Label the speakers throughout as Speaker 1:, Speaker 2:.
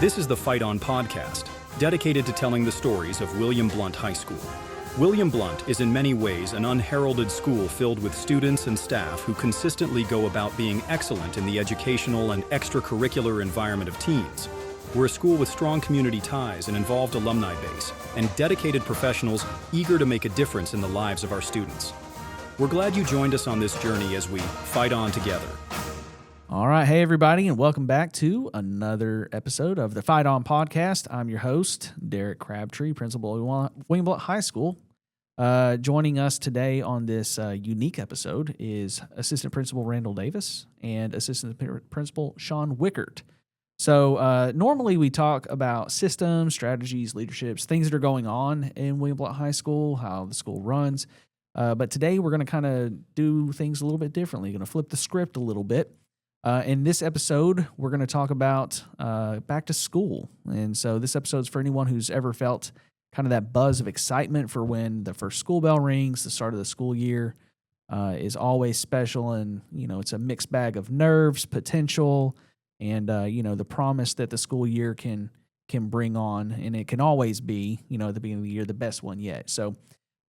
Speaker 1: This is the Fight On podcast, dedicated to telling the stories of William Blount High School. William Blount is in many ways an unheralded school filled with students and staff who consistently go about being excellent in the educational and extracurricular environment of teens. We're a school with strong community ties, an involved alumni base, and dedicated professionals eager to make a difference in the lives of our students. We're glad you joined us on this journey as we fight on together.
Speaker 2: All right. Hey, everybody, and welcome back to another episode of the Fight On podcast. I'm your host, Derek Crabtree, principal of William Blount High School. Joining us today on this unique episode is Assistant Principal Randall Davis and Assistant Principal Sean Wickert. So normally we talk about systems, strategies, leaderships, things that are going on in William Blount High School, how the school runs. But today we're going to kind of do things a little bit differently. Going to flip the script a little bit. In this episode, we're going to talk about back to school. And so this episode is for anyone who's ever felt kind of that buzz of excitement for when the first school bell rings, the start of the school year is always special. And, you know, it's a mixed bag of nerves, potential, and, you know, the promise that the school year can bring on. And it can always be, you know, at the beginning of the year, the best one yet. So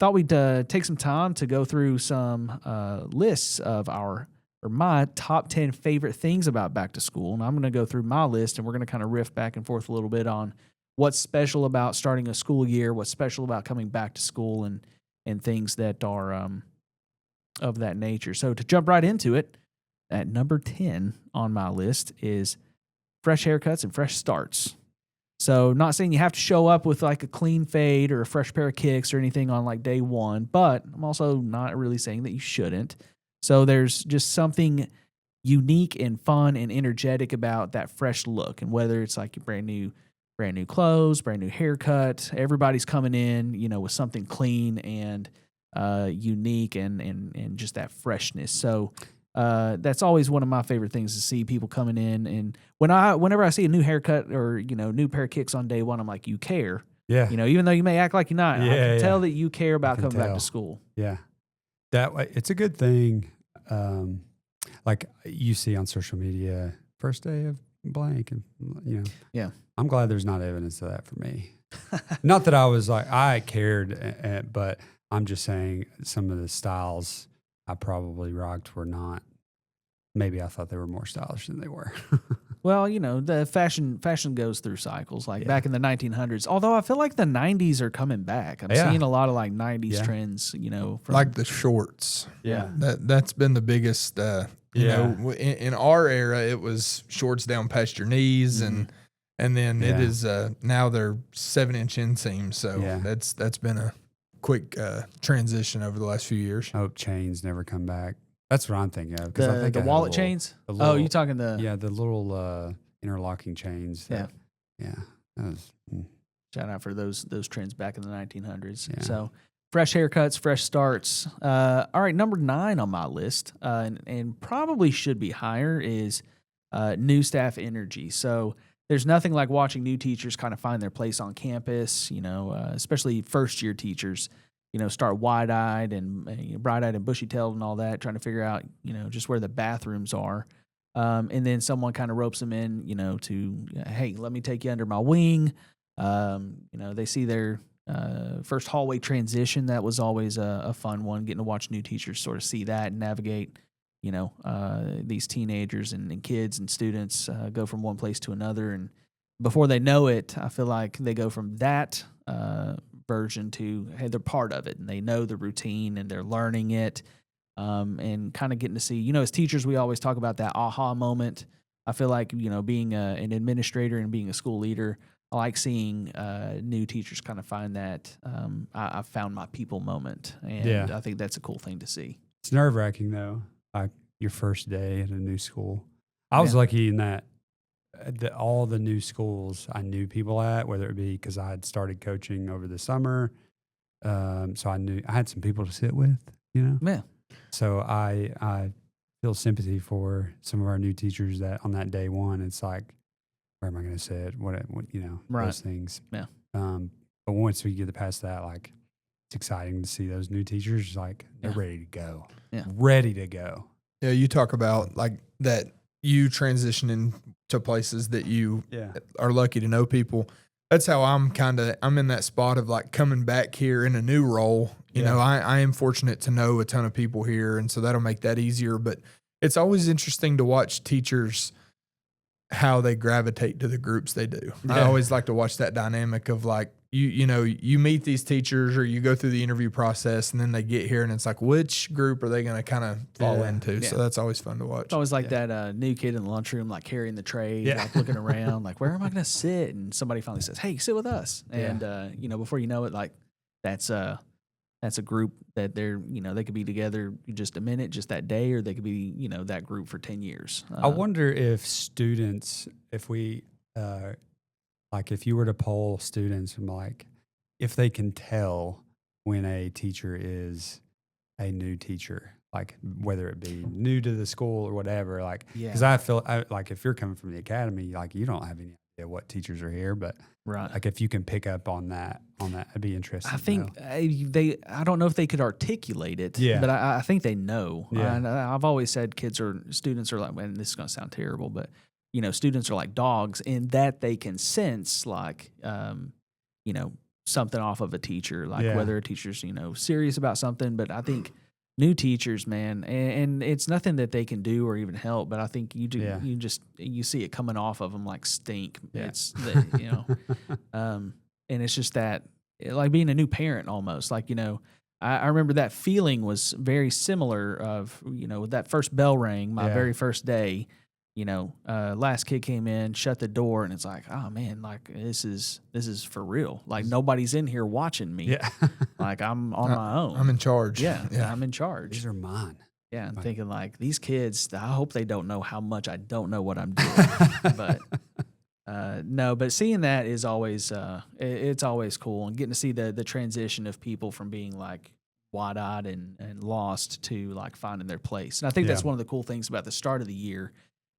Speaker 2: thought we'd take some time to go through some lists of my top 10 favorite things about back to school. And I'm going to go through my list, and we're going to kind of riff back and forth a little bit on what's special about starting a school year, what's special about coming back to school, and things that are of that nature. So to jump right into it, at number 10 on my list is fresh haircuts and fresh starts. So not saying you have to show up with like a clean fade or a fresh pair of kicks or anything on like day one, but I'm also not really saying that you shouldn't. So there's just something unique and fun and energetic about that fresh look. And whether it's like your brand new clothes, brand new haircut, everybody's coming in, you know, with something clean and unique and just that freshness. So that's always one of my favorite things to see people coming in. And whenever I see a new haircut or, you know, new pair of kicks on day one, I'm like, you care.
Speaker 3: Yeah.
Speaker 2: You know, even though you may act like you're not,
Speaker 3: Yeah,
Speaker 2: I can tell that you care about coming back to school.
Speaker 3: Yeah. That way, it's a good thing. Like you see on social media, first day of blank, and you know.
Speaker 2: Yeah.
Speaker 3: I'm glad there's not evidence of that for me. Not that I was like I cared, but I'm just saying some of the styles I probably rocked were not. Maybe I thought they were more stylish than they were.
Speaker 2: Well, you know, the fashion goes through cycles. Like back in the 1900s, although I feel like the 90s are coming back. I'm seeing a lot of like 90s trends, you know.
Speaker 4: Like the shorts.
Speaker 2: Yeah.
Speaker 4: That's been the biggest, you know, in our era, it was shorts down past your knees and then it is, now they're 7-inch inseams. So that's been a quick transition over the last few years.
Speaker 3: I hope chains never come back. That's what I'm thinking of.
Speaker 2: I think the wallet chains? You talking the...
Speaker 3: Yeah, the little interlocking chains.
Speaker 2: Yeah.
Speaker 3: That was...
Speaker 2: Shout out for those trends back in the 1900s.
Speaker 3: Yeah.
Speaker 2: So fresh haircuts, fresh starts. All right, number 9 on my list, and probably should be higher, is new staff energy. So there's nothing like watching new teachers kind of find their place on campus, you know, especially first-year teachers. You know, start wide-eyed and bright-eyed and bushy-tailed and all that, trying to figure out, you know, just where the bathrooms are. And then someone kind of ropes them in, you know, to, hey, let me take you under my wing. You know, they see their first hallway transition. That was always a fun one, getting to watch new teachers sort of see that and navigate, you know, these teenagers and kids and students go from one place to another. And before they know it, I feel like they go from that version to, hey, they're part of it and they know the routine and they're learning it, and kind of getting to see, you know, as teachers, we always talk about that aha moment. I feel like, you know, being an administrator and being a school leader, I like seeing new teachers kind of find that I found my people moment. And I think that's a cool thing to see.
Speaker 3: It's nerve-wracking, though, like your first day at a new school. I was lucky in that all the new schools I knew people at, whether it be because I had started coaching over the summer, so I had some people to sit with, you know.
Speaker 2: Yeah.
Speaker 3: So I feel sympathy for some of our new teachers that on that day one, it's like, where am I going to sit? What you know, those things.
Speaker 2: Yeah.
Speaker 3: But once we get past that, like, it's exciting to see those new teachers, like, they're ready to go.
Speaker 2: Yeah.
Speaker 3: Ready to go.
Speaker 4: Yeah, you talk about like that you transitioning to places that you
Speaker 3: Yeah.
Speaker 4: are lucky to know people. That's how I'm in that spot of like coming back here in a new role. You know, I am fortunate to know a ton of people here, and so that'll make that easier. But it's always interesting to watch teachers, how they gravitate to the groups they do.
Speaker 3: Yeah.
Speaker 4: I always like to watch that dynamic of like, you meet these teachers or you go through the interview process, and then they get here and it's like, which group are they going to kind of fall into?
Speaker 2: Yeah.
Speaker 4: So that's always fun to watch.
Speaker 2: It's always like that new kid in the lunchroom, like carrying the tray, like looking around, like, where am I going to sit? And somebody finally says, hey, sit with us. And, before you know it, like that's a group that they could be together just a minute, just that day, or they could be, that group for 10 years.
Speaker 3: I wonder if students, if you were to poll students from like, if they can tell when a teacher is a new teacher, like whether it be new to the school or whatever, like, because I feel like if you're coming from the academy, like you don't have any idea what teachers are here, but like if you can pick up on that, it'd be interesting.
Speaker 2: I think I don't know if they could articulate it, but I think they know.
Speaker 3: Yeah.
Speaker 2: And I've always said students are like, and this is going to sound terrible, but students are like dogs in that they can sense like, something off of a teacher, like whether a teacher's, serious about something. But I think new teachers, man, and it's nothing that they can do or even help, but I think you see it coming off of them like stink.
Speaker 3: Yeah.
Speaker 2: It's, and it's just that, like being a new parent almost, like, I remember that feeling was very similar of, that first bell rang, my very first day, last kid came in, shut the door, and it's like, oh man, like this is for real. Like nobody's in here watching me.
Speaker 3: Yeah.
Speaker 2: Like I'm on my own.
Speaker 4: I'm in charge.
Speaker 2: Yeah, I'm in charge.
Speaker 3: These are mine.
Speaker 2: Yeah, I'm thinking like these kids, I hope they don't know how much I don't know what I'm doing. But no, but seeing that is always it's always cool, and getting to see the transition of people from being like wide-eyed and lost to like finding their place. And I think that's one of the cool things about the start of the year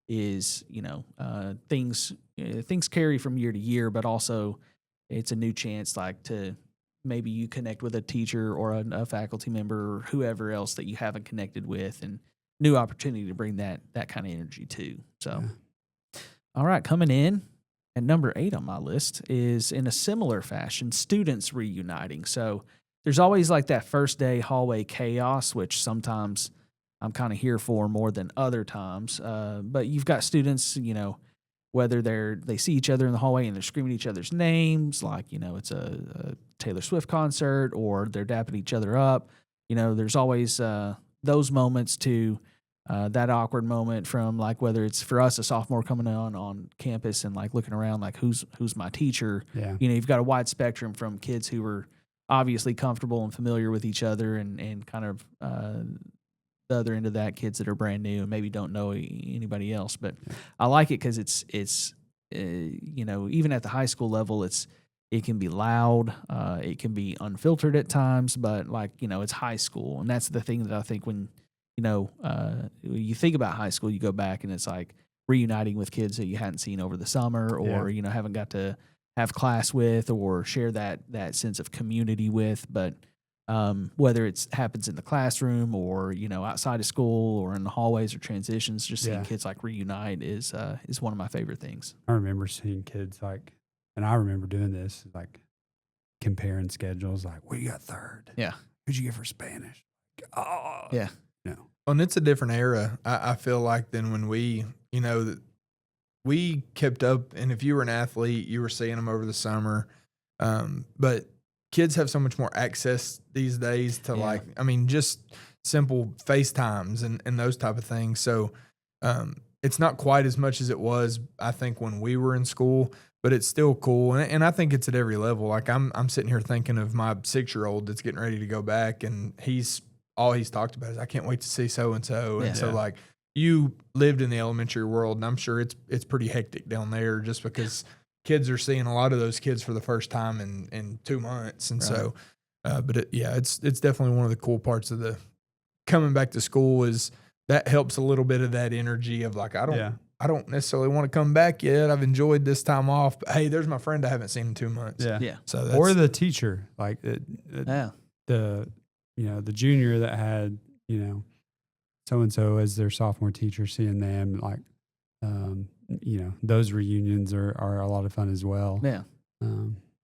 Speaker 2: is, things carry from year to year, but also it's a new chance like to maybe you connect with a teacher or a faculty member or whoever else that you haven't connected with, and new opportunity to bring that kind of energy too. So, all right, coming in at number 8 on my list is in a similar fashion, students reuniting. So there's always like that first day hallway chaos, which sometimes I'm kind of here for more than other times. But you've got students, whether they see each other in the hallway and they're screaming each other's names, like, it's a Taylor Swift concert, or they're dapping each other up. There's always those moments to that awkward moment from like, whether it's for us, a sophomore coming on campus and like looking around, like who's my teacher.
Speaker 3: Yeah.
Speaker 2: You've got a wide spectrum from kids who are obviously comfortable and familiar with each other, and kind of the other end of that, kids that are brand new and maybe don't know anybody else. But I like it because it's even at the high school level, it can be loud, it can be unfiltered at times, but like, it's high school. And that's the thing that I think when, you think about high school, you go back and it's like reuniting with kids that you hadn't seen over the summer, or, haven't got to have class with or share that sense of community with. But whether it happens in the classroom or, outside of school or in the hallways or transitions, just seeing kids like reunite is one of my favorite things.
Speaker 3: I remember seeing kids like, and I remember doing this, like comparing schedules, like, what you got third?
Speaker 2: Yeah.
Speaker 3: Who'd you get for Spanish? Oh,
Speaker 2: yeah.
Speaker 3: No.
Speaker 4: And it's a different era, I feel like, than when we, that we kept up. And if you were an athlete, you were seeing them over the summer. But kids have so much more access these days to just simple FaceTimes and those type of things. So it's not quite as much as it was, I think, when we were in school, but it's still cool. And I think it's at every level. Like I'm sitting here thinking of my 6-year-old that's getting ready to go back, and all he's talked about is, I can't wait to see so-and-so. And so like, you lived in the elementary world, and I'm sure it's pretty hectic down there just because kids are seeing a lot of those kids for the first time in 2 months. And so, it's definitely one of the cool parts of the coming back to school, is that helps a little bit of that energy of like, I don't necessarily want to come back yet. I've enjoyed this time off, but hey, there's my friend I haven't seen in 2 months.
Speaker 2: Yeah.
Speaker 4: So
Speaker 3: or the teacher, like the junior that had, so-and-so as their sophomore teacher, seeing them, like those reunions are a lot of fun as well.
Speaker 2: Yeah.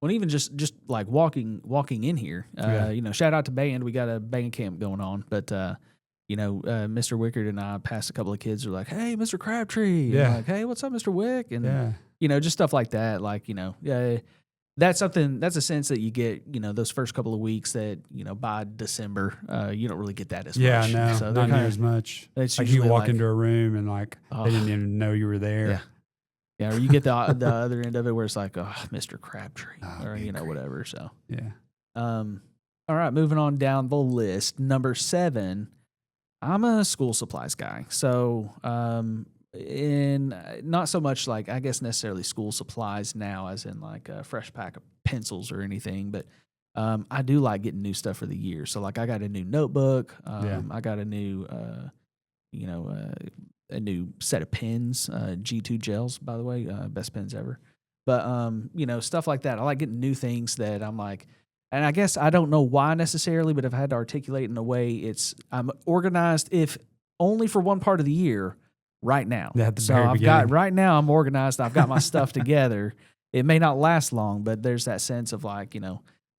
Speaker 2: Well, even just like walking in here, shout out to band. We got a band camp going on, but Mr. Wickard and I passed a couple of kids who are like, "Hey, Mr. Crabtree."
Speaker 3: Yeah.
Speaker 2: And like, "Hey, what's up, Mr. Wick?" And just stuff like that. Like, that's something. That's a sense that you get. Those first couple of weeks that by December, you don't really get that as much.
Speaker 3: Yeah, no,
Speaker 2: so
Speaker 3: not near as much.
Speaker 2: It's
Speaker 3: like you
Speaker 2: usually
Speaker 3: walk into a room and they didn't even know you were there.
Speaker 2: Yeah. Yeah, or you get the other end of it where it's like, oh, Mr. Crabtree, or whatever. So
Speaker 3: yeah.
Speaker 2: All right, moving on down the list. Number 7, I'm a school supplies guy. So in not so much like I guess necessarily school supplies now, as in like a fresh pack of pencils or anything, but I do like getting new stuff for the year. So like I got a new notebook. I got a new a new set of pens, G2 gels, by the way, best pens ever. But, stuff like that. I like getting new things that I'm like, and I guess I don't know why necessarily, but if I had to articulate in a way, I'm organized if only for one part of the year right now. So right now I'm organized. I've got my stuff together. It may not last long, but there's that sense of like,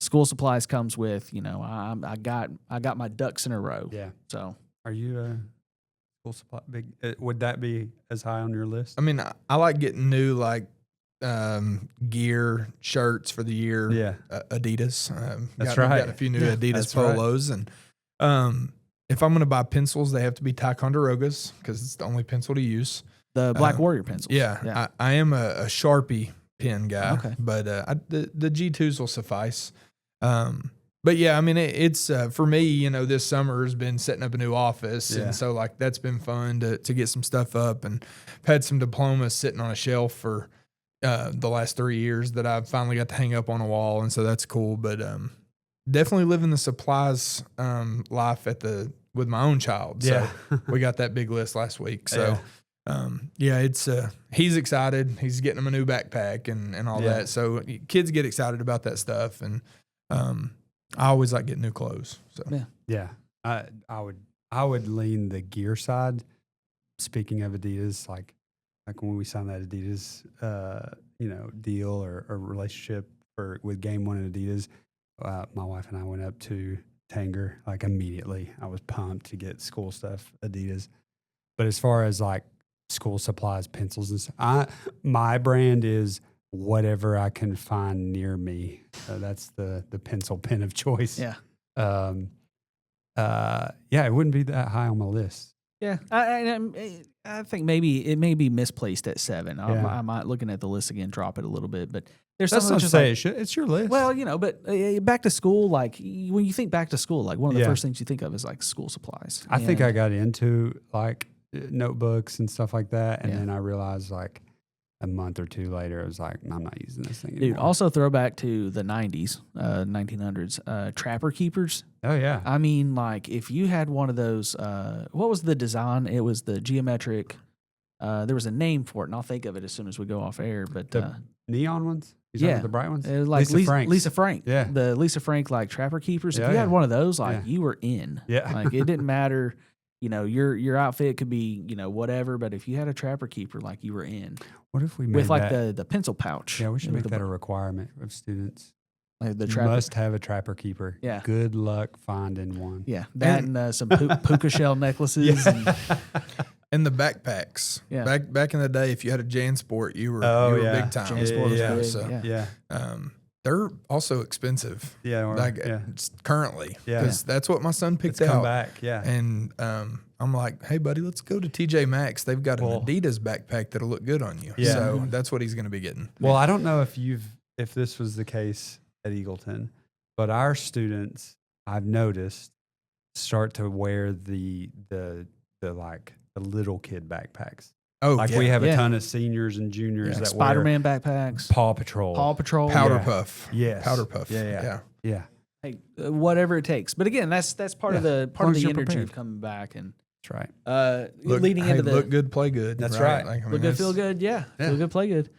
Speaker 2: school supplies comes with, I got my ducks in a row.
Speaker 3: Yeah.
Speaker 2: So
Speaker 3: are you school supply big? Would that be as high on your list?
Speaker 4: I mean, I like getting new gear, shirts for the year.
Speaker 3: Yeah,
Speaker 4: Adidas.
Speaker 3: That's right.
Speaker 4: Got a few new Adidas polos, and if I'm going to buy pencils, they have to be Ticonderogas because it's the only pencil to use.
Speaker 2: The Black Warrior pencils.
Speaker 4: Yeah. I am a Sharpie pen guy,
Speaker 2: okay.
Speaker 4: but the G2s will suffice. But yeah, I mean, it's for me, this summer has been setting up a new office.
Speaker 3: Yeah.
Speaker 4: And so like, that's been fun to get some stuff up, and I've had some diplomas sitting on a shelf for the last 3 years that I've finally got to hang up on a wall. And so that's cool. But definitely living the supplies life with my own child. So we got that big list last week. So it's he's excited. He's getting him a new backpack and all that. So kids get excited about that stuff. And I always like getting new clothes. So
Speaker 3: yeah, I would lean the gear side. Speaking of Adidas, like when we signed that Adidas, deal or relationship with Game One and Adidas, my wife and I went up to Tanger like immediately. I was pumped to get school stuff Adidas. But as far as like school supplies, pencils and stuff, my brand is whatever I can find near me. That's the pencil pen of choice.
Speaker 2: Yeah.
Speaker 3: It wouldn't be that high on my list.
Speaker 2: Yeah. I think maybe it may be misplaced at 7. I might, looking at the list again, drop it a little bit, but there's
Speaker 3: That's
Speaker 2: something
Speaker 3: not
Speaker 2: just
Speaker 3: to say
Speaker 2: like,
Speaker 3: it should. It's your list.
Speaker 2: Well, but back to school, like when you think back to school, like one of the first things you think of is like school supplies.
Speaker 3: I think I got into like notebooks and stuff like that. And then I realized like a month or two later, I was like, I'm not using this thing anymore.
Speaker 2: Dude, also throwback to the 90s, 1900s, Trapper Keepers.
Speaker 3: Oh, yeah.
Speaker 2: I mean, like if you had one of those, what was the design? It was the geometric. There was a name for it, and I'll think of it as soon as we go off air. But
Speaker 3: the neon ones?
Speaker 2: Yeah.
Speaker 3: The bright ones?
Speaker 2: It was like Lisa Frank.
Speaker 3: Yeah.
Speaker 2: The Lisa Frank, like Trapper Keepers. If you had one of those, like you were in.
Speaker 3: Yeah.
Speaker 2: Like it didn't matter. Your outfit could be, whatever, but if you had a Trapper Keeper, like you were in.
Speaker 3: What if we made
Speaker 2: with like
Speaker 3: that,
Speaker 2: the pencil pouch?
Speaker 3: Yeah, we should make that a requirement of students.
Speaker 2: Like the
Speaker 3: you must have a Trapper Keeper.
Speaker 2: Yeah.
Speaker 3: Good luck finding one.
Speaker 2: Yeah. That and some puka shell necklaces.
Speaker 3: Yeah.
Speaker 4: And the backpacks.
Speaker 2: Yeah.
Speaker 4: Back in the day, if you had a JanSport, you were big time.
Speaker 2: JanSport was big.
Speaker 4: So, they're also expensive.
Speaker 3: Yeah.
Speaker 4: Currently.
Speaker 3: Yeah.
Speaker 4: Because that's what my son picked
Speaker 3: Come
Speaker 4: out.
Speaker 3: back. Yeah.
Speaker 4: And I'm like, hey, buddy, let's go to TJ Maxx. They've got an Adidas backpack that'll look good on you.
Speaker 3: Yeah.
Speaker 4: So that's what he's going to be getting.
Speaker 3: Well, I don't know if this was the case at Eagleton, but our students, I've noticed, start to wear the little kid backpacks.
Speaker 4: Oh,
Speaker 3: like we have a ton of seniors and juniors that
Speaker 2: Spider-Man
Speaker 3: wear
Speaker 2: backpacks,
Speaker 3: Paw Patrol,
Speaker 4: Powder Puff,
Speaker 3: yes,
Speaker 4: Powder Puff,
Speaker 3: yeah.
Speaker 2: Hey, whatever it takes. But again, that's part of the energy
Speaker 3: prepared.
Speaker 2: of coming back and
Speaker 3: that's right.
Speaker 2: Leading into the
Speaker 4: look good, play good.
Speaker 3: That's right.
Speaker 4: Like,
Speaker 2: look good, feel good. Yeah, feel good, play good.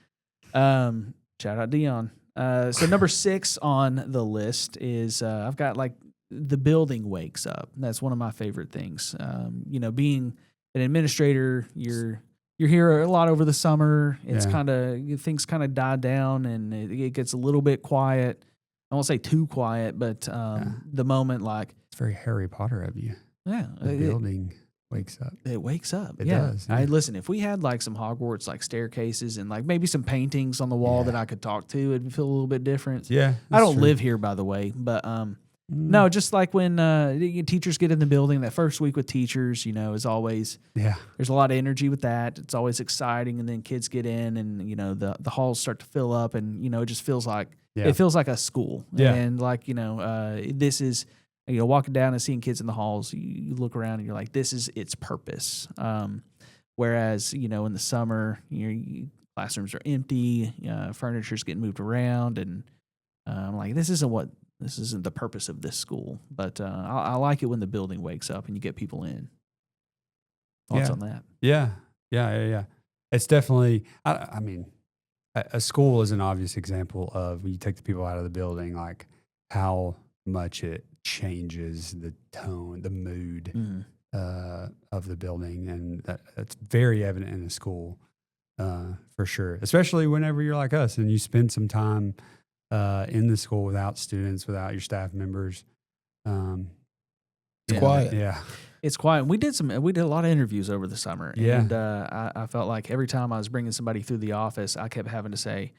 Speaker 2: Shout out Dion. So number 6 on the list is I've got like the building wakes up. That's one of my favorite things. Being an administrator, you're you're here a lot over the summer. It's things kind of die down, and it gets a little bit quiet. I won't say too quiet, but the moment, like,
Speaker 3: it's very Harry Potter of you.
Speaker 2: Yeah,
Speaker 3: the building wakes up.
Speaker 2: It wakes up.
Speaker 3: It does. Yeah.
Speaker 2: Listen, if we had like some Hogwarts like staircases and like maybe some paintings on the wall that I could talk to, it'd feel a little bit different.
Speaker 3: Yeah,
Speaker 2: I don't live here, by the way, but no, just like when teachers get in the building, that first week with teachers, is always there's a lot of energy with that. It's always exciting, and then kids get in, and the halls start to fill up, and it just feels like it feels like a school.
Speaker 3: Yeah.
Speaker 2: And like this is. Walking down and seeing kids in the halls, you look around and you're like, this is its purpose. Whereas, in the summer, classrooms are empty, furniture's getting moved around, and I'm like, this isn't the purpose of this school. But I like it when the building wakes up and you get people in. Thoughts on that?
Speaker 3: Yeah. It's definitely, I mean, a school is an obvious example of when you take the people out of the building, like how much it changes the tone, the mood of the building, and that's very evident in a school for sure. Especially whenever you're like us and you spend some time in the school without students, without your staff members.
Speaker 4: It's quiet.
Speaker 3: Yeah,
Speaker 2: it's quiet. We did a lot of interviews over the summer, and I felt like every time I was bringing somebody through the office, I kept having to say,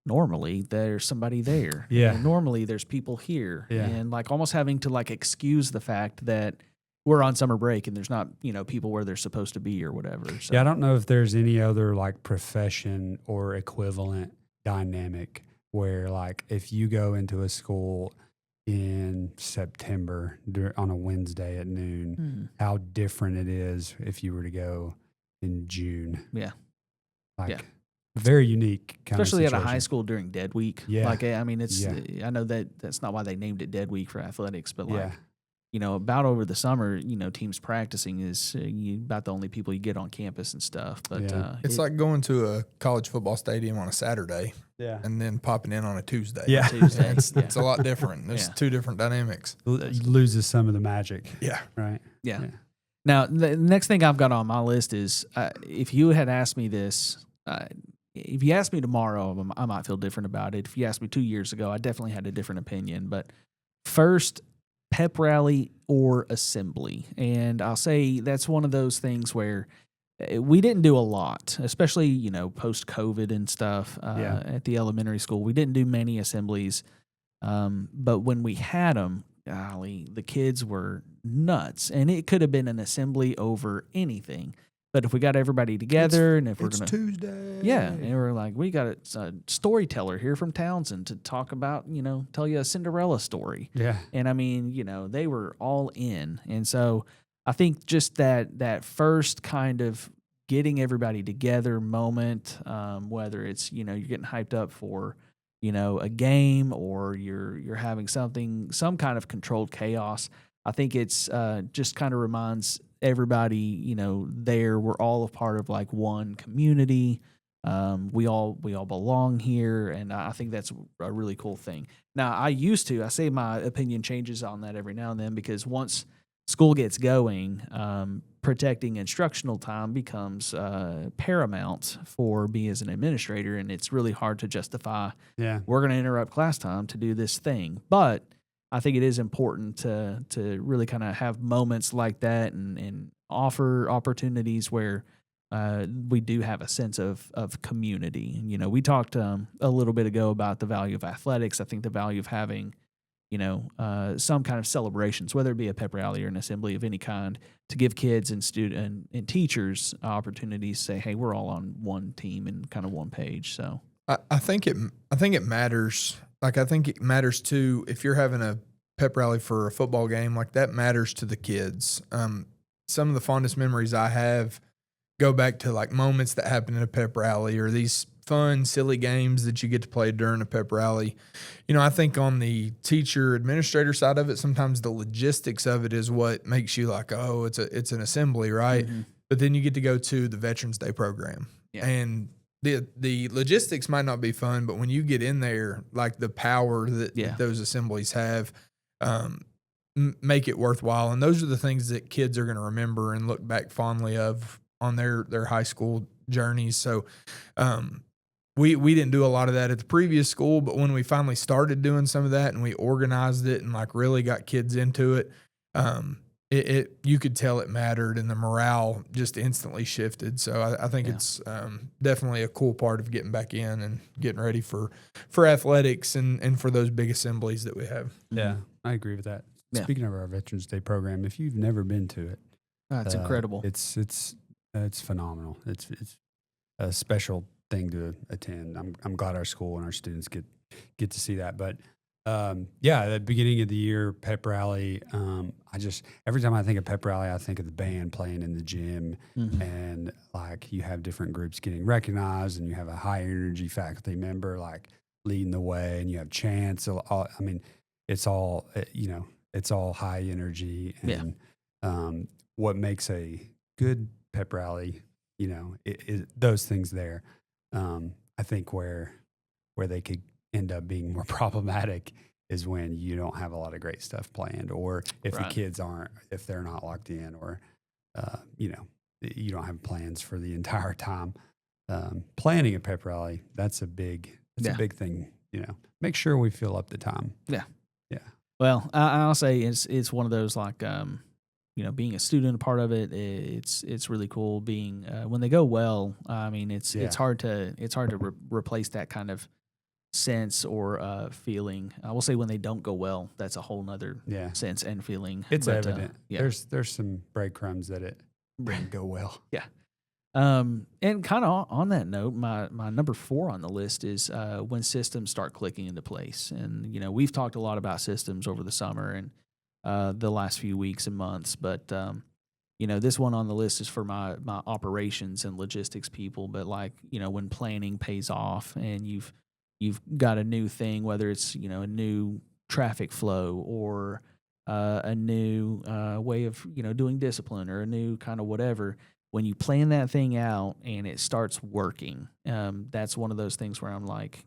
Speaker 2: normally there's somebody there.
Speaker 3: Yeah.
Speaker 2: And normally there's people here.
Speaker 3: Yeah.
Speaker 2: And like almost having to like excuse the fact that we're on summer break and there's not, people where they're supposed to be or whatever. So.
Speaker 3: Yeah, I don't know if there's any other like profession or equivalent dynamic where like if you go into a school in September on a Wednesday at noon, how different it is if you were to go in June.
Speaker 2: Yeah.
Speaker 3: Very unique kind
Speaker 2: especially
Speaker 3: of
Speaker 2: at a high school during Dead Week.
Speaker 3: Yeah.
Speaker 2: Like, I mean, I know that's not why they named it Dead Week for athletics, but like,
Speaker 3: Yeah.
Speaker 2: About over the summer, teams practicing is about the only people you get on campus and stuff. But
Speaker 4: it's like going to a college football stadium on a Saturday,
Speaker 3: and
Speaker 4: then popping in on a Tuesday.
Speaker 3: Yeah,
Speaker 2: Tuesday.
Speaker 4: It's a lot different. There's two different dynamics.
Speaker 3: Loses some of the magic.
Speaker 4: Yeah,
Speaker 3: right.
Speaker 2: Yeah. Now, the next thing I've got on my list is if you had asked me this. If you ask me tomorrow, I might feel different about it. If you asked me 2 years ago, I definitely had a different opinion. But first, pep rally or assembly. And I'll say that's one of those things where we didn't do a lot, especially, post-COVID and stuff at the elementary school. We didn't do many assemblies. But when we had them, golly, the kids were nuts. And it could have been an assembly over anything. But if we got everybody together and if we're going to
Speaker 4: Tuesday.
Speaker 2: Yeah. And we're like, we got a storyteller here from Townsend to talk about, tell you a Cinderella story.
Speaker 3: Yeah.
Speaker 2: And I mean, they were all in. And so I think just that first kind of getting everybody together moment, whether it's, you're getting hyped up for, a game or you're having some kind of controlled chaos. I think it's just kind of reminds everybody, there we're all a part of like one community. We all belong here, and I think that's a really cool thing. Now, I say my opinion changes on that every now and then because once school gets going, protecting instructional time becomes paramount for me as an administrator, and it's really hard to justify.
Speaker 3: Yeah,
Speaker 2: we're going to interrupt class time to do this thing, but I think it is important to really kind of have moments like that and offer opportunities where we do have a sense of community. We talked a little bit ago about the value of athletics. I think the value of having, some kind of celebrations, whether it be a pep rally or an assembly of any kind, to give kids and student and teachers opportunities to say, hey, we're all on one team and kind of one page. So
Speaker 4: I think it matters. Like, I think it matters too, if you're having a pep rally for a football game, like that matters to the kids. Some of the fondest memories I have go back to like moments that happen in a pep rally or these fun, silly games that you get to play during a pep rally. I think on the teacher administrator side of it, sometimes the logistics of it is what makes you like, oh, it's an assembly, right? Mm-hmm. But then you get to go to the Veterans Day program. Yeah. And the logistics might not be fun, but when you get in there, like the power that those assemblies have, make it worthwhile. And those are the things that kids are going to remember and look back fondly of on their high school journeys. So we didn't do a lot of that at the previous school, but when we finally started doing some of that and we organized it and like really got kids into it, you could tell it mattered, and the morale just instantly shifted. So I think it's definitely a cool part of getting back in and getting ready for athletics and for those big assemblies that we have.
Speaker 3: Yeah, I agree with that. Yeah. Speaking of our Veterans Day program, if you've never been to it,
Speaker 2: it's incredible.
Speaker 3: It's phenomenal. It's a special thing to attend. I'm glad our school and our students get to see that. But at the beginning of the year pep rally, every time I think of pep rally, I think of the band playing in the gym, and like you have different groups getting recognized, and you have a high energy faculty member like leading the way, and you have chants. It's all it's all high energy, and what makes a good pep rally, is those things there. I think where they could end up being more problematic is when you don't have a lot of great stuff planned, or if the kids if they're not locked in, or you don't have plans for the entire time. Planning a pep rally, that's a big thing. Make sure we fill up the time. Yeah.
Speaker 2: Well, I'll say it's one of those like being a student, a part of it. It's really cool. Being when they go well, it's hard to replace that kind of sense or feeling. I will say when they don't go well, that's a whole nother sense and feeling.
Speaker 3: It's evident. There's some breadcrumbs that it didn't go well.
Speaker 2: Yeah. And kind of on that note, my number 4 on the list is when systems start clicking into place. And we've talked a lot about systems over the summer and the last few weeks and months, but this one on the list is for my operations and logistics people. But when planning pays off and you've got a new thing, whether it's a new traffic flow or a new way of doing discipline or a new kind of whatever. When you plan that thing out and it starts working, that's one of those things where I'm like,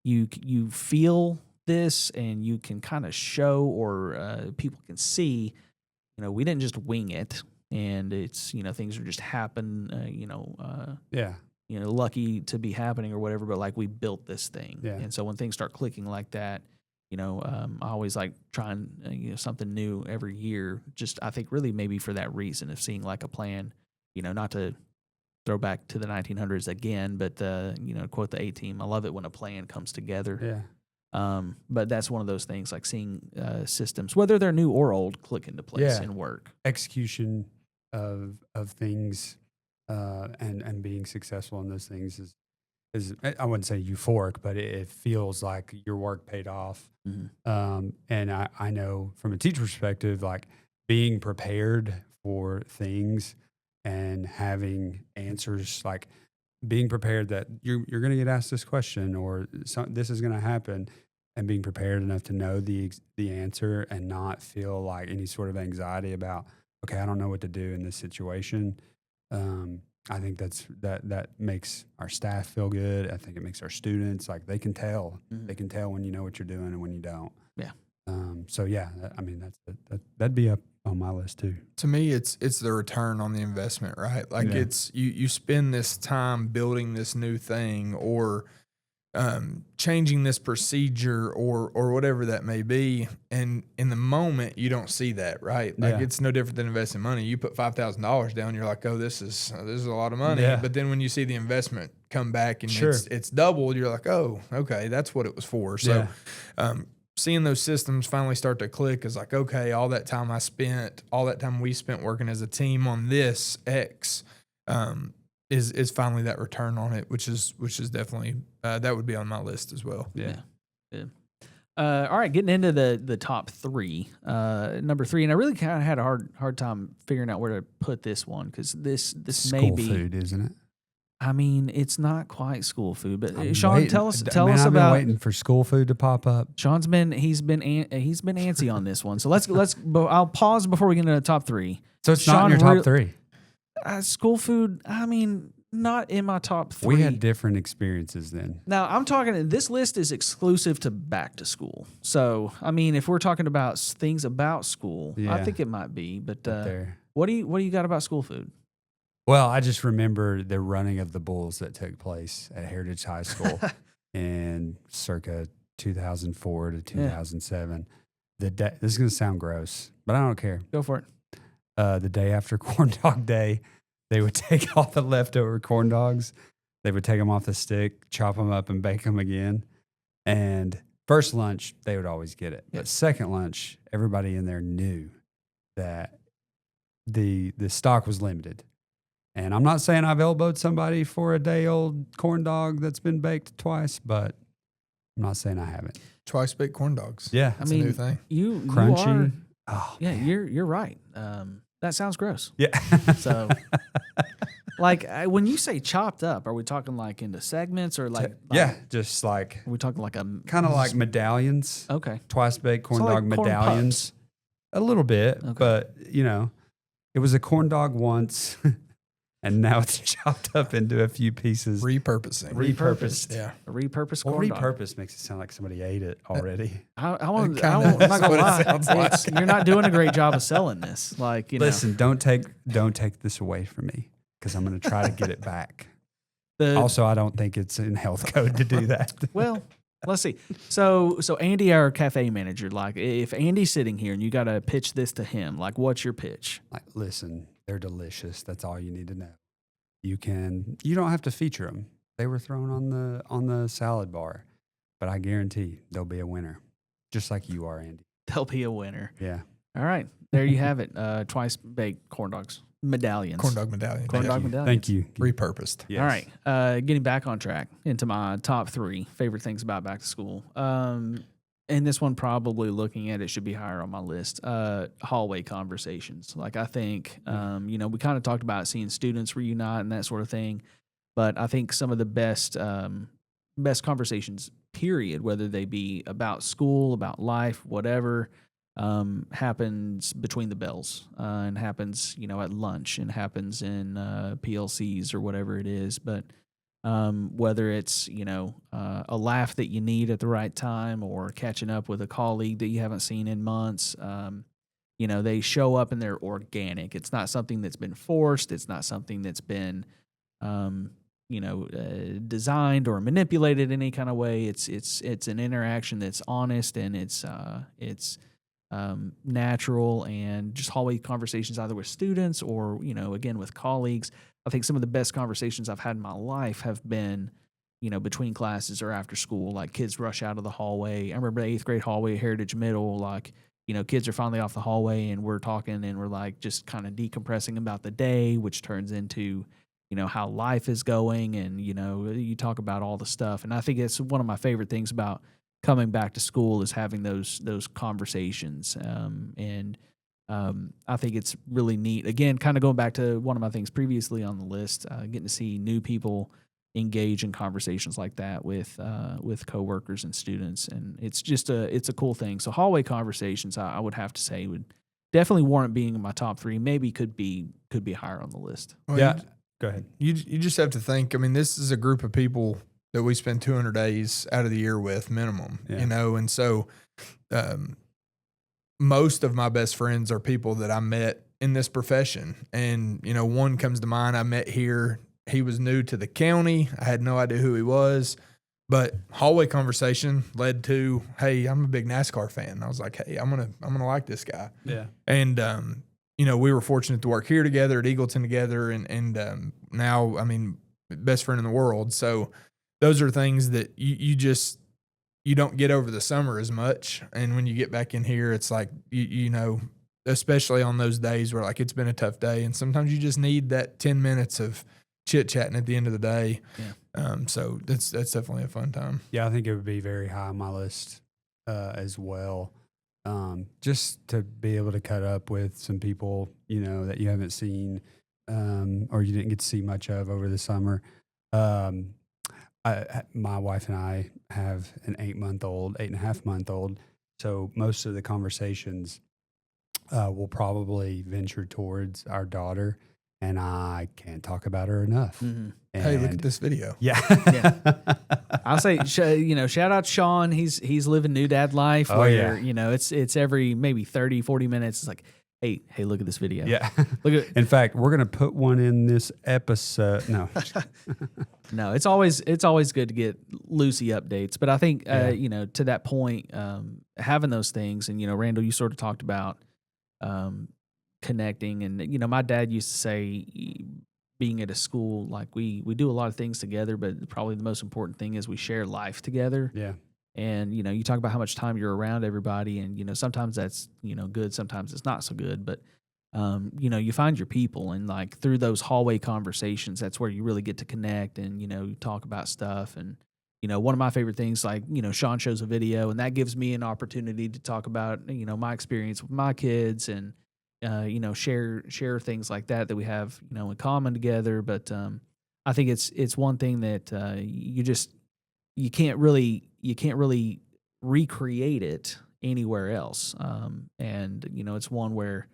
Speaker 2: you feel this and you can kind of show, or people can see, we didn't just wing it, and it's things are just happen, lucky to be happening or whatever, but like we built this thing. And so when things start clicking like that, I always like trying something new every year. Just I think really maybe for that reason of seeing like a plan. Not to throw back to the 1900s again, but quote the A-Team. I love it when a plan comes together. Yeah. But that's one of those things, like seeing systems, whether they're new or old, click into place and work.
Speaker 3: Execution of things and being successful in those things is I wouldn't say euphoric, but it feels like your work paid off. Mm-hmm. And I know from a teacher perspective, like being prepared for things and having answers, like being prepared that you're going to get asked this question, or this is going to happen, and being prepared enough to know the answer and not feel like any sort of anxiety about, okay, I don't know what to do in this situation. I think that makes our staff feel good. I think it makes our students, like they can tell. Mm-hmm. They can tell when you know what you're doing and when you don't. Yeah. That'd be up on my list too.
Speaker 4: To me, it's the return on the investment, right? Like it's you spend this time building this new thing, or changing this procedure, or whatever that may be, and in the moment you don't see that, right? Like it's no different than investing money. You put $5,000 down, you're like, oh, this is a lot of money. But then when you see the investment come back and it's doubled, you're like, oh, okay, that's what it was for. So seeing those systems finally start to click is like, okay, all that time we spent working as a team on this X is finally that return on it, which is definitely that would be on my list as well.
Speaker 2: Yeah. All right, getting into the top 3. Number 3, and I really kind of had a hard time figuring out where to put this one, because this may be
Speaker 3: school food, isn't it?
Speaker 2: I mean, it's not quite school food, but Sean, tell us about.
Speaker 3: I've been waiting for school food to pop up.
Speaker 2: Sean's been antsy on this one, so let's. I'll pause before we get into the top 3.
Speaker 3: So it's not in your top 3.
Speaker 2: School food. I mean, not in my top 3.
Speaker 3: We had different experiences then.
Speaker 2: Now I'm talking. This list is exclusive to back to school. So I mean, if we're talking about things about school, I think it might be. But what do you got about school food?
Speaker 3: Well, I just remember the running of the bulls that took place at Heritage High School in circa 2004 to 2007. The day, this is going to sound gross, but I don't care.
Speaker 2: Go for it.
Speaker 3: The day after Corn Dog Day, they would take all the leftover corn dogs. They would take them off the stick, chop them up, and bake them again. And first lunch, they would always get it. But second lunch, everybody in there knew that the stock was limited. And I'm not saying I've elbowed somebody for a day-old corn dog that's been baked twice, but I'm not saying I haven't.
Speaker 4: Twice baked corn dogs.
Speaker 3: Yeah.
Speaker 4: That's a new thing.
Speaker 2: You
Speaker 3: Crunchy.
Speaker 2: You're right. That sounds gross.
Speaker 3: Yeah.
Speaker 2: So, like, when you say chopped up, are we talking like into segments or like?
Speaker 3: Yeah, just like.
Speaker 2: Are we talking like a
Speaker 3: kind of like medallions?
Speaker 2: Okay.
Speaker 3: Twice baked corn
Speaker 2: So
Speaker 3: dog
Speaker 2: like corn
Speaker 3: medallions. A little bit,
Speaker 2: Okay.
Speaker 3: but it was a corn dog once, and now it's chopped up into a few pieces.
Speaker 4: Repurposed. Yeah.
Speaker 2: A repurposed
Speaker 3: Well,
Speaker 2: corn dog.
Speaker 3: repurposed makes it sound like somebody ate it already.
Speaker 2: I want.
Speaker 4: Kinda,
Speaker 2: I'm not
Speaker 4: that's
Speaker 2: gonna
Speaker 4: what it
Speaker 2: lie.
Speaker 4: sounds like.
Speaker 2: You're not doing a great job of selling this. Like,
Speaker 3: Listen, don't take this away from me because I'm going to try to get it back. Also, I don't think it's in health code to do that.
Speaker 2: Well, let's see. So Andy, our cafe manager, like, if Andy's sitting here and you got to pitch this to him, like, what's your pitch?
Speaker 3: Like, listen, they're delicious. That's all you need to know. You don't have to feature them. They were thrown on the salad bar, but I guarantee they'll be a winner, just like you are, Andy.
Speaker 2: They'll be a winner.
Speaker 3: Yeah.
Speaker 2: All right, there you have it. Twice baked corn dogs, medallions.
Speaker 4: Corn dog medallion.
Speaker 2: Corn dog medallions.
Speaker 3: Thank you.
Speaker 4: Repurposed.
Speaker 3: Yes.
Speaker 2: All right, getting back on track into my top 3 favorite things about back to school. And this one, probably looking at it, should be higher on my list. Hallway conversations. Like, I think, we kind of talked about seeing students reunite and that sort of thing, but I think some of the best conversations, period, whether they be about school, about life, whatever, happens between the bells, and happens, at lunch, and happens in PLCs or whatever it is. But whether it's, a laugh that you need at the right time, or catching up with a colleague that you haven't seen in months, they show up and they're organic. It's not something that's been forced. It's not something that's been, designed or manipulated in any kind of way. It's an interaction that's honest, and it's natural, and just hallway conversations either with students or, again, with colleagues. I think some of the best conversations I've had in my life have been, between classes or after school. Like, kids rush out of the hallway. I remember the 8th grade hallway at Heritage Middle, like, kids are finally off the hallway and we're talking and we're like just kind of decompressing about the day, which turns into, how life is going. And, you talk about all the stuff. And I think it's one of my favorite things about coming back to school is having those conversations. I think it's really neat. Again, kind of going back to one of my things previously on the list, getting to see new people engage in conversations like that with coworkers and students, and it's just it's a cool thing. So hallway conversations, I would have to say, would definitely warrant being in my top 3. Maybe could be higher on the list.
Speaker 4: Well,
Speaker 3: Yeah. Go ahead.
Speaker 4: You just have to think. I mean, this is a group of people that we spend 200 days out of the year with minimum.
Speaker 3: Yeah.
Speaker 4: And so most of my best friends are people that I met in this profession. And, one comes to mind I met here. He was new to the county. I had no idea who he was, but hallway conversation led to, hey, I'm a big NASCAR fan. I was like, hey, I'm going to like this guy.
Speaker 3: Yeah.
Speaker 4: And, we were fortunate to work here together at Eagleton together. And now, I mean, best friend in the world. So those are things that you don't get over the summer as much. And when you get back in here, it's like, especially on those days where like it's been a tough day. And sometimes you just need that 10 minutes of chit chatting at the end of the day.
Speaker 2: Yeah.
Speaker 4: So that's definitely a fun time.
Speaker 3: Yeah, I think it would be very high on my list as well. Just to be able to cut up with some people, that you haven't seen or you didn't get to see much of over the summer. My wife and I have an 8.5-month-old. So most of the conversations will probably venture towards our daughter, and I can't talk about her enough.
Speaker 2: Mm-hmm.
Speaker 4: Hey, look at this video.
Speaker 3: Yeah.
Speaker 2: I'll say, shout out Sean. He's living new dad life.
Speaker 3: Oh,
Speaker 2: where,
Speaker 3: yeah.
Speaker 2: It's every maybe 30, 40 minutes. It's like, hey, look at this video.
Speaker 3: Yeah.
Speaker 2: Look at
Speaker 3: In fact, we're going to put one in this episode. No.
Speaker 2: No, it's always good to get Lucy updates. But I think,
Speaker 3: Yeah.
Speaker 2: to that point, having those things, and, Randall, you sort of talked about connecting. And, my dad used to say, being at a school, like we do a lot of things together, but probably the most important thing is we share life together.
Speaker 3: Yeah.
Speaker 2: And, you talk about how much time you're around everybody, and, sometimes that's, good, sometimes it's not so good. But, you find your people, and like through those hallway conversations, that's where you really get to connect, and, you talk about stuff. And, one of my favorite things, like, Sean shows a video, and that gives me an opportunity to talk about, my experience with my kids, and, share things like that we have, in common together. But I think it's one thing that you can't really recreate it anywhere else. And it's one where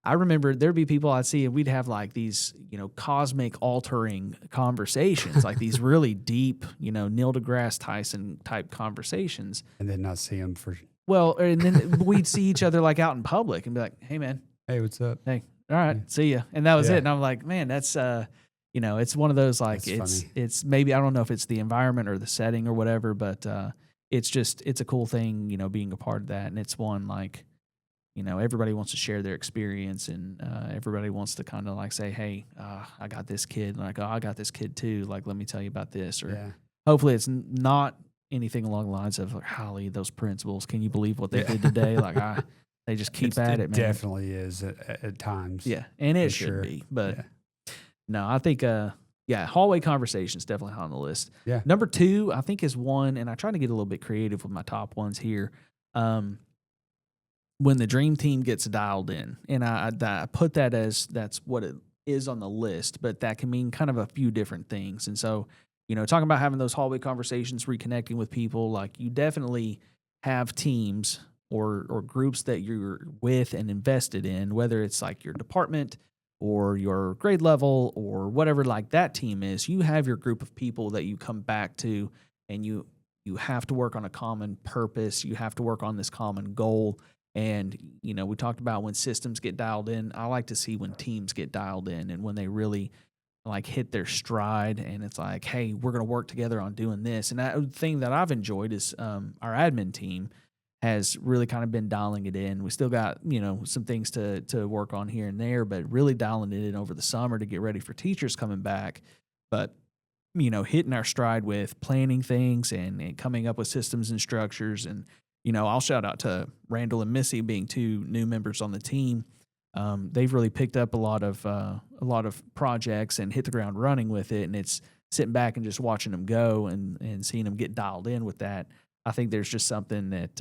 Speaker 2: I remember there'd be people I'd see, and we'd have like these, cosmic altering conversations, like these really deep, Neil deGrasse Tyson type conversations.
Speaker 3: And then not see them for.
Speaker 2: Well, and then we'd see each other like out in public and be like, "Hey, man,
Speaker 3: Hey, what's up?
Speaker 2: Hey, all right, see ya." And that was
Speaker 3: Yeah.
Speaker 2: it. And I'm like, man, that's it's one of those, like,
Speaker 3: That's
Speaker 2: it's maybe, I don't know if it's the environment or the setting or whatever, but it's a cool thing, being a part of that. And it's one, like, everybody wants to share their experience, and everybody wants to kind of like say, "Hey, I got this kid," like, "Oh, I got this kid too. Like, let me tell you about this." Or
Speaker 3: Yeah.
Speaker 2: hopefully it's not anything along the lines of, like, "Holly, those principals, can you believe what they did today?" Like, they just keep at it, man.
Speaker 3: Definitely is at times.
Speaker 2: Yeah, and it
Speaker 3: for
Speaker 2: should
Speaker 3: sure.
Speaker 2: be. But
Speaker 3: Yeah.
Speaker 2: no, I think hallway conversations definitely on the list.
Speaker 3: Yeah.
Speaker 2: Number 2, I think, is one, and I try to get a little bit creative with my top ones here. When the dream team gets dialed in, and I put that as that's what it is on the list, but that can mean kind of a few different things. And so, talking about having those hallway conversations, reconnecting with people, like, you definitely have teams or groups that you're with and invested in, whether it's like your department or your grade level or whatever, like that team is. You have your group of people that you come back to, and you have to work on a common purpose. You have to work on this common goal. And, we talked about when systems get dialed in. I like to see when teams get dialed in, and when they really like hit their stride, and it's like, "Hey, we're going to work together on doing this." And that thing that I've enjoyed is our admin team has really kind of been dialing it in. We still got, some things to work on here and there, but really dialing it in over the summer to get ready for teachers coming back. But, hitting our stride with planning things and coming up with systems and structures. And, I'll shout out to Randall and Missy being 2 new members on the team. They've really picked up a lot of projects and hit the ground running with it. And it's sitting back and just watching them go and seeing them get dialed in with that. I think there's just something that,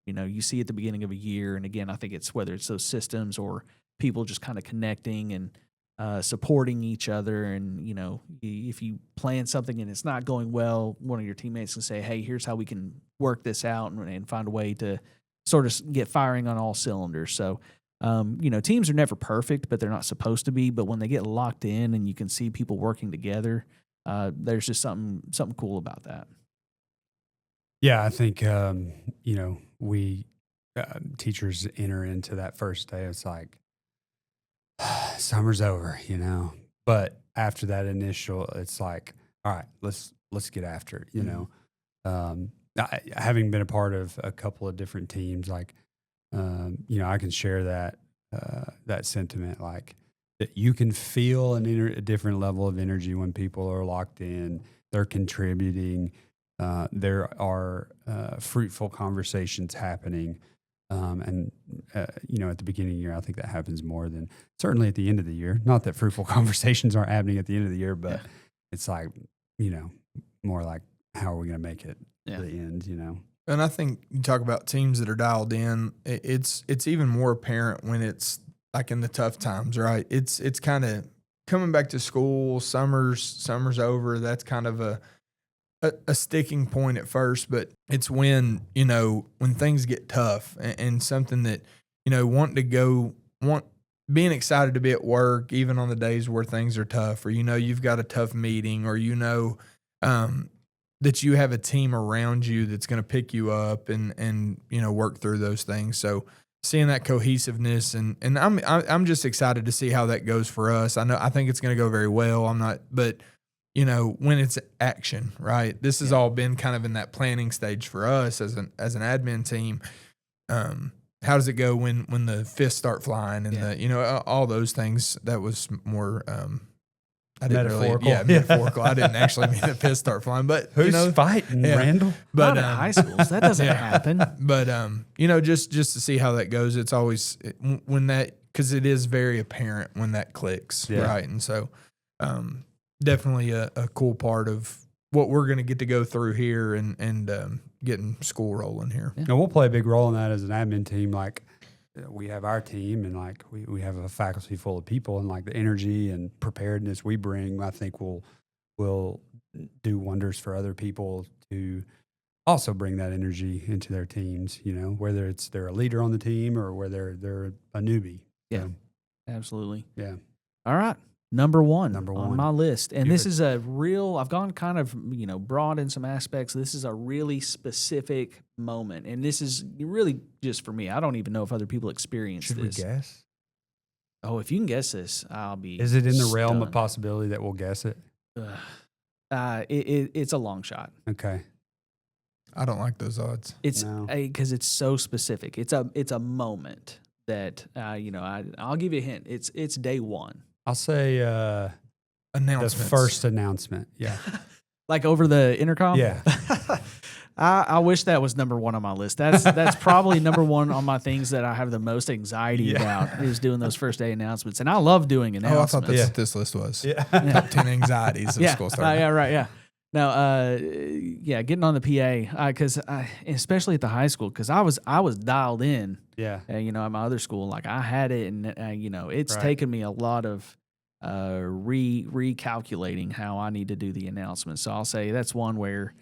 Speaker 2: you see at the beginning of a year. And again, I think it's whether it's those systems or people just kind of connecting and supporting each other. And, if you plan something and it's not going well, one of your teammates can say, "Hey, here's how we can work this out," and find a way to sort of get firing on all cylinders. So, teams are never perfect, but they're not supposed to be. But when they get locked in and you can see people working together, there's just something cool about that.
Speaker 3: Yeah, I think we teachers enter into that first day. It's like summer's over, But after that initial, it's like, all right, let's get after it. Having been a part of a couple of different teams, like I can share that sentiment, like that you can feel a different level of energy when people are locked in. They're contributing. There are fruitful conversations happening. And at the beginning of the year, I think that happens more than certainly at the end of the year. Not that fruitful conversations aren't happening at the end of the year, but it's like, more like, how are we going to make it to the end,
Speaker 4: And I think you talk about teams that are dialed in. It's even more apparent when it's like in the tough times, right? It's kind of coming back to school. Summer's over. That's kind of a sticking point at first, but it's when things get tough and something that being excited to be at work even on the days where things are tough, or you've got a tough meeting, or that you have a team around you that's going to pick you up and work through those things. So seeing that cohesiveness, and I'm just excited to see how that goes for us. I think it's going to go very well. But when it's action, right? This has all been kind of in that planning stage for us as an admin team. How does it go when the fists start flying and all those things? That was more
Speaker 3: metaphorical.
Speaker 4: Metaphorical. I didn't actually mean the fists start flying, but
Speaker 3: who's fighting, Randall?
Speaker 2: But not in high schools, that doesn't happen.
Speaker 4: But just to see how that goes. It's always when that, because it is very apparent when that clicks, right? And so, definitely a cool part of what we're going to get to go through here and getting school rolling here.
Speaker 3: Yeah. And we'll play a big role in that as an admin team. Like, we have our team, and like we have a faculty full of people, and like the energy and preparedness we bring, I think will do wonders for other people to also bring that energy into their teams. Whether it's they're a leader on the team or whether they're a newbie.
Speaker 2: Yeah,
Speaker 3: so,
Speaker 2: absolutely.
Speaker 3: Yeah.
Speaker 2: All right. Number one
Speaker 3: on
Speaker 2: my list. And this is a real, I've gone kind of, broad in some aspects. This is a really specific moment. And this is really just for me. I don't even know if other people experience this.
Speaker 3: Should we guess?
Speaker 2: Oh, if you can guess this, I'll be
Speaker 3: Is it in the realm of
Speaker 2: stunned.
Speaker 3: possibility that we'll guess it?
Speaker 2: It's a long shot.
Speaker 3: Okay.
Speaker 4: I don't like those odds.
Speaker 2: It's
Speaker 3: No.
Speaker 2: because it's so specific. It's a moment that, I'll give you a hint. It's day one.
Speaker 3: I'll say the
Speaker 4: Announcements.
Speaker 3: first announcement. Yeah.
Speaker 2: Like over the intercom?
Speaker 3: Yeah.
Speaker 2: I wish that was number one on my list. That's probably number one on my things that I have the most anxiety about is doing those first day announcements. And I love doing
Speaker 4: Oh, I
Speaker 2: announcements.
Speaker 4: thought that's what this list was.
Speaker 3: Yeah.
Speaker 4: Top 10 anxieties of school starting.
Speaker 2: Yeah, right, yeah. Now, getting on the PA, because especially at the high school, because I was dialed in.
Speaker 3: Yeah.
Speaker 2: At my other school, like I had it, and it's
Speaker 3: Right.
Speaker 2: taken me a lot of recalculating how I need to do the announcements. So I'll say that's one where,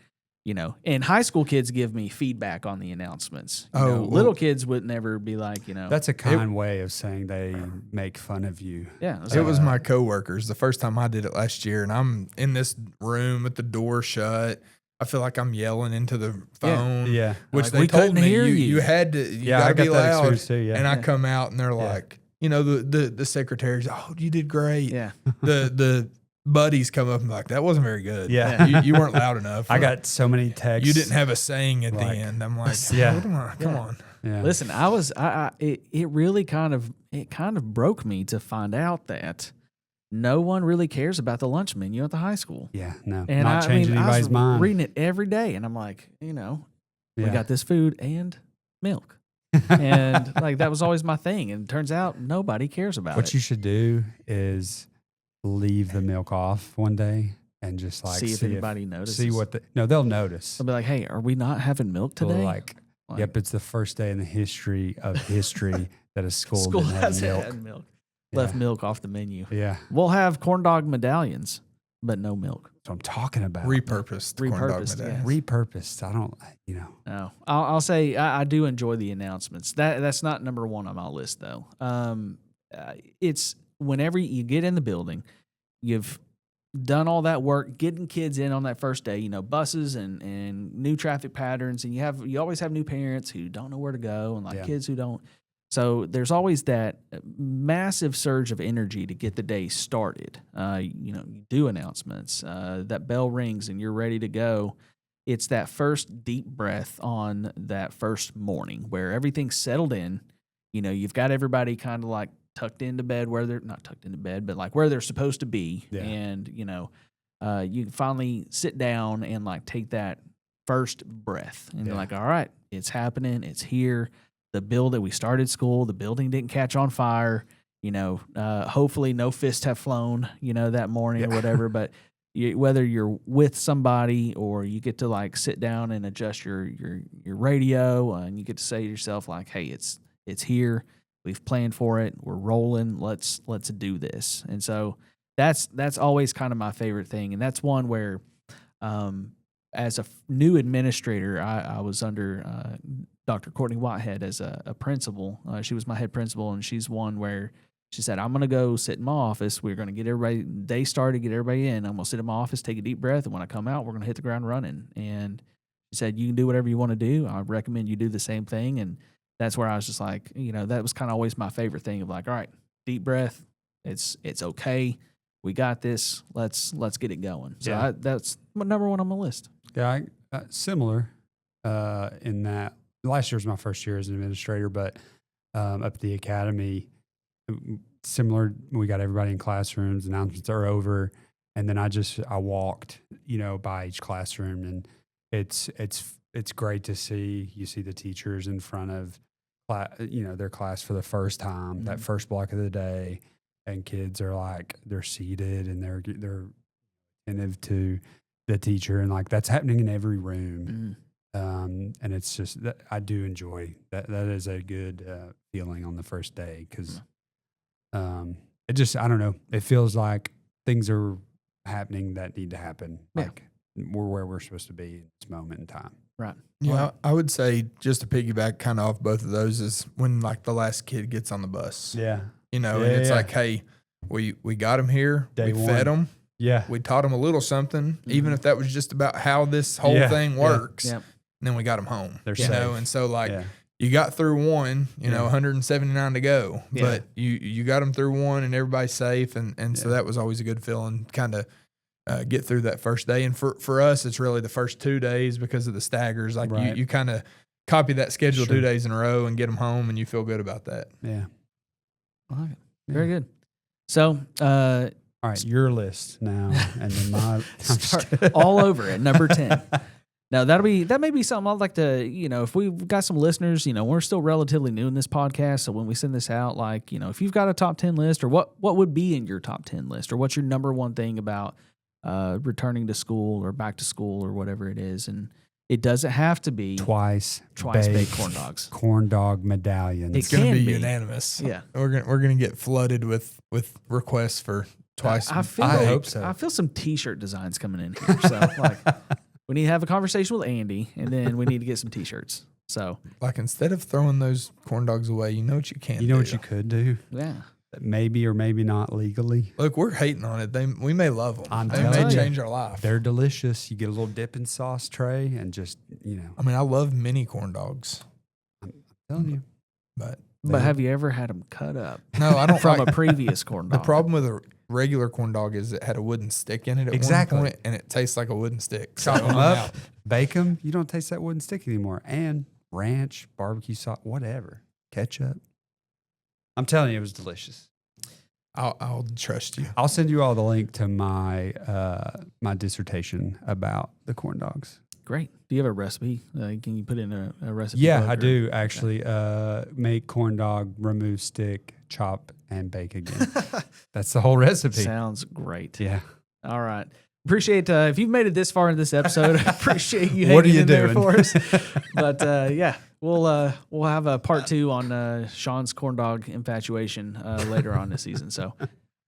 Speaker 2: and high school kids give me feedback on the announcements. Little kids would never be like,
Speaker 3: That's a kind way of saying they make fun of you.
Speaker 2: yeah.
Speaker 4: It was my coworkers. The first time I did it last year, and I'm in this room with the door shut. I feel like I'm yelling into the phone.
Speaker 3: Yeah.
Speaker 4: Which
Speaker 2: Like,
Speaker 4: they
Speaker 2: we
Speaker 4: told
Speaker 2: couldn't
Speaker 4: me
Speaker 2: hear you.
Speaker 4: you had to. You
Speaker 3: I
Speaker 4: gotta
Speaker 3: got
Speaker 4: be
Speaker 3: that
Speaker 4: loud.
Speaker 3: experience too. Yeah.
Speaker 4: And I come out, and they're like, the secretaries. Oh, you did great.
Speaker 2: Yeah.
Speaker 4: The buddies come up and be like, that wasn't very good.
Speaker 3: Yeah.
Speaker 4: You weren't loud enough.
Speaker 3: I got so many texts.
Speaker 4: You didn't have a saying at the
Speaker 3: Like,
Speaker 4: end. I'm like,
Speaker 3: yeah.
Speaker 4: come on.
Speaker 3: Yeah.
Speaker 2: Listen, it really kind of broke me to find out that no one really cares about the lunch menu at the high school.
Speaker 3: Yeah. No.
Speaker 2: And
Speaker 3: not changing anybody's
Speaker 2: I was
Speaker 3: mind.
Speaker 2: reading it every day, and I'm like, we
Speaker 3: Yeah.
Speaker 2: got this food and milk, and like that was always my thing. And it turns out nobody cares about
Speaker 3: What
Speaker 2: it.
Speaker 3: you should do is leave the milk off one day and just like
Speaker 2: see if anybody notices.
Speaker 3: See what they'll notice.
Speaker 2: They'll be like, hey, are we not having milk
Speaker 3: They'll
Speaker 2: today?
Speaker 3: like, yep, it's the first day in the history of history that a school didn't have
Speaker 2: has
Speaker 3: milk.
Speaker 2: had milk.
Speaker 3: Yeah.
Speaker 2: Left milk off the menu.
Speaker 3: Yeah.
Speaker 2: We'll have corn dog medallions, but no milk.
Speaker 3: That's what I'm talking about.
Speaker 4: Repurposed. corn dog
Speaker 2: Repurposed,
Speaker 4: medallions.
Speaker 3: Repurposed. I don't,
Speaker 2: No, I'll say I do enjoy the announcements. That's not number one on my list though. It's whenever you get in the building, you've done all that work getting kids in on that first day. Buses and new traffic patterns, and you always have new parents who don't know where to go, and like kids who don't. So there's always that massive surge of energy to get the day started. You do announcements, that bell rings, and you're ready to go. It's that first deep breath on that first morning where everything's settled in. You've got everybody kind of like tucked into bed where they're not tucked into bed, but like where they're supposed to be.
Speaker 3: Yeah.
Speaker 2: And, you can finally sit down and like take that first breath and you're like, all right, it's happening. It's here. The building, we started school, the building didn't catch on fire. Hopefully no fists have flown, that morning or whatever, but whether you're with somebody or you get to like sit down and adjust your radio and you get to say to yourself like, hey, it's here. We've planned for it. We're rolling. Let's do this. And so that's always kind of my favorite thing. And that's one where, as a new administrator, I was under Dr. Courtney Whitehead as a principal. She was my head principal, and she's one where she said, I'm going to go sit in my office. We're going to get everybody, day started, get everybody in. I'm going to sit in my office, take a deep breath, and when I come out, we're going to hit the ground running. And she said, you can do whatever you want to do. I recommend you do the same thing. And that's where I was just like, that was kind of always my favorite thing of like, all right, deep breath. It's okay. We got this. Let's get it going. So that's my number one on my list.
Speaker 3: Yeah, similar in that last year was my first year as an administrator, but up at the academy, similar. We got everybody in classrooms. Announcements are over, and then I walked, by each classroom, and it's great to see. You see the teachers in front of, their class for the first time, that first block of the day, and kids are like they're seated and they're attentive to the teacher, and like that's happening in every room. And it's just that I do enjoy that. That is a good feeling on the first day because it just, I don't know, it feels like things are happening that need to happen. Like we're where we're supposed to be in this moment in time.
Speaker 2: Right.
Speaker 4: Yeah, I would say just to piggyback kind of off both of those is when like the last kid gets on the bus.
Speaker 3: Yeah.
Speaker 4: And it's like, hey, we got him here.
Speaker 3: Day
Speaker 4: we
Speaker 3: one.
Speaker 4: fed him.
Speaker 3: Yeah.
Speaker 4: We taught him a little something, even if that was just about how this whole thing works.
Speaker 2: Yep.
Speaker 4: And then we got him home.
Speaker 3: They're
Speaker 4: safe. And so like you got through one, 179 to go, but you got them through one and everybody's safe. And so that was always a good feeling, kind of get through that first day. And for us, it's really the first 2 days because of the staggers. Like you kind of copy that schedule 2 days in a row and get them home, and you feel good about that.
Speaker 3: Yeah.
Speaker 2: I like it. Very good. So,
Speaker 3: all right, your list now, and then my
Speaker 2: start all over at number 10. Now that may be something I'd like to, if we've got some listeners, we're still relatively new in this podcast. So when we send this out, like, if you've got a top 10 list, or what would be in your top 10 list, or what's your number one thing about returning to school or back to school or whatever it is. And it doesn't have to be
Speaker 3: twice
Speaker 2: baked corn dogs,
Speaker 3: corn dog medallions.
Speaker 4: It's going to be unanimous.
Speaker 2: Yeah.
Speaker 4: We're going to get flooded with requests for twice.
Speaker 2: I
Speaker 3: hope so.
Speaker 2: I feel some t-shirt designs coming in here. So like we need to have a conversation with Andy, and then we need to get some t-shirts. So
Speaker 4: like instead of throwing those corn dogs away, you know what you can do.
Speaker 3: You know what you could do?
Speaker 2: Yeah.
Speaker 3: Maybe or maybe not legally.
Speaker 4: Look, we're hating on it. We may love them. They may change our life.
Speaker 3: They're delicious. You get a little dipping sauce tray and just,
Speaker 4: I mean, I love mini corn dogs.
Speaker 3: I'm telling you.
Speaker 4: But
Speaker 2: have you ever had them cut up?
Speaker 4: No, I don't.
Speaker 2: From a previous corn dog.
Speaker 4: The problem with a regular corn dog is it had a wooden stick in it at one point, and it tastes like a wooden stick.
Speaker 3: Chop them up, bake them. You don't taste that wooden stick anymore. And ranch, barbecue sauce, whatever, ketchup. I'm telling you, it was delicious.
Speaker 4: I'll trust you.
Speaker 3: I'll send you all the link to my my dissertation about the corn dogs.
Speaker 2: Great. Do you have a recipe? Can you put in a recipe?
Speaker 3: Yeah, I do actually. Make corn dog, remove stick, chop, and bake again. That's the whole recipe.
Speaker 2: Sounds great.
Speaker 3: Yeah.
Speaker 2: All right. Appreciate if you've made it this far in this episode. I appreciate you
Speaker 3: What are
Speaker 2: hanging
Speaker 3: you
Speaker 2: in there
Speaker 3: doing?
Speaker 2: for us. But we'll have a part 2 on Sean's corn dog infatuation later on this season. So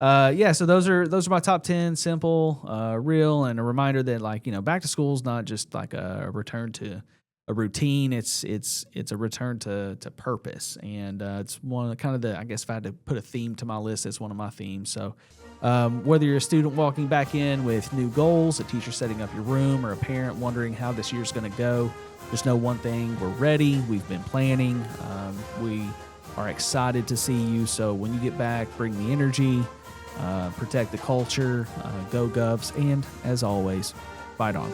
Speaker 2: so those are my top 10, simple, real, and a reminder that back to school is not just like a return to a routine. It's a return to purpose, and it's one of kind of I guess if I had to put a theme to my list, it's one of my themes. So whether you're a student walking back in with new goals, a teacher setting up your room, or a parent wondering how this year's going to go, just know one thing: we're ready. We've been planning. We are excited to see you. So when you get back, bring the energy. Protect the culture, go Govs, and as always, fight on.